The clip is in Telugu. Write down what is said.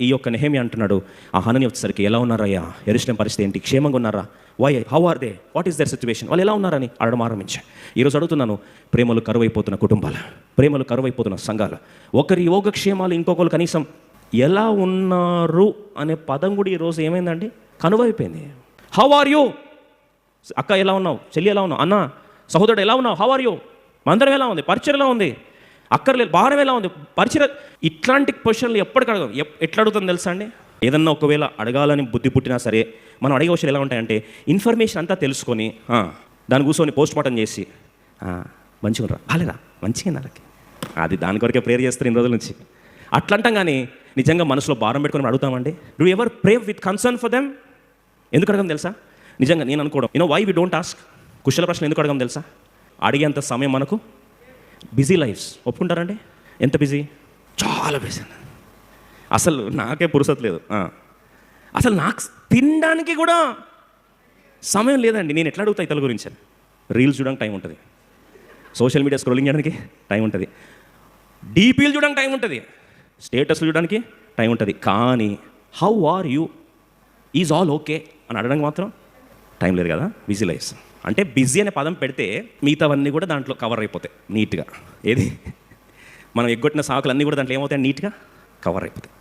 ఈ యొక్క నెహెమ్యా అంటున్నాడు, ఆ హనని వచ్చేసరికి ఎలా ఉన్నారయ్యా, యెరూషలేం పరిస్థితి ఏంటి, క్షేమంగా ఉన్నారా, how are they, what is their situation, వాళ్ళు ఎలా ఉన్నారని అడగడం ఆరంభించాను. ఈరోజు అడుగుతున్నాను, ప్రేమలు కరువైపోతున్న కుటుంబాలు, ప్రేమలు కరువైపోతున్న సంఘాలు, ఒకరి యోగక్షేమాలు ఇంకొకరు కనీసం ఎలా ఉన్నారు అనే పదం కూడా ఈరోజు ఏమైందండి, కనువైపోయింది. హౌ ఆర్ యూ, అక్క ఎలా ఉన్నావు, చెల్లి ఎలా ఉన్నావు, అన్న సహోదరుడు ఎలా ఉన్నావు, హౌ ఆర్ యూ, మందరం ఎలా ఉంది, పరిచయం ఎలా ఉంది, అక్కర్లేదు భారం ఎలా ఉంది, పరిచయం, ఇట్లాంటి క్వశ్చన్లు ఎప్పటికి అడగం. ఎట్లా అడుగుతుందో తెలుసా అండి, ఏదన్నా ఒకవేళ అడగాలని బుద్ధి పుట్టినా సరే మనం అడిగే క్వశ్చన్లు ఎలా ఉంటాయంటే, ఇన్ఫర్మేషన్ అంతా తెలుసుకొని దాని కూర్చొని పోస్ట్ మార్టం చేసి మంచిగా రా బాలేరా మంచిగా వాళ్ళకి, అది దాని కొరకే ప్రేయర్ చేస్తారు ఇన్ని రోజుల నుంచి. అట్లా అంటాం కానీ నిజంగా మనసులో భారం పెట్టుకొని అడుగుతామండి. Do ever pray with concern for them? ఎందుకు అడగం తెలుసా? నిజంగా నేను అనుకోవడం, వై వి డోంట్ ఆస్క్, కుశల ప్రశ్న ఎందుకు అడగం తెలుసా? అడిగేంత సమయం మనకు, బిజీ లైఫ్స్, ఒప్పుకుంటారండి? ఎంత బిజీ, చాలా బిజీ, అసలు నాకే పురుసత్ లేదు, అసలు నాకు తినడానికి కూడా సమయం లేదండి. నేను ఎట్లా అడుగుతా ఇతరుల గురించి? రీల్స్ చూడడానికి టైం ఉంటుంది, సోషల్ మీడియా స్క్రోలింగ్ చేయడానికి టైం ఉంటుంది, డీపీలు చూడడానికి టైం ఉంటుంది, స్టేటస్లు చూడడానికి టైం ఉంటుంది, కానీ how are you, is all okay అని అడగడానికి మాత్రం టైం లేదు కదా. బిజీ లైఫ్స్ అంటే బిజీ అనే పదం పెడితే మిగతావన్నీ కూడా దాంట్లో కవర్ అయిపోతాయి నీట్గా. ఏది మనం ఎగ్గొట్టిన సాకులు అన్నీ కూడా దాంట్లో ఏమవుతాయి, నీట్గా కవర్ అయిపోతాయి.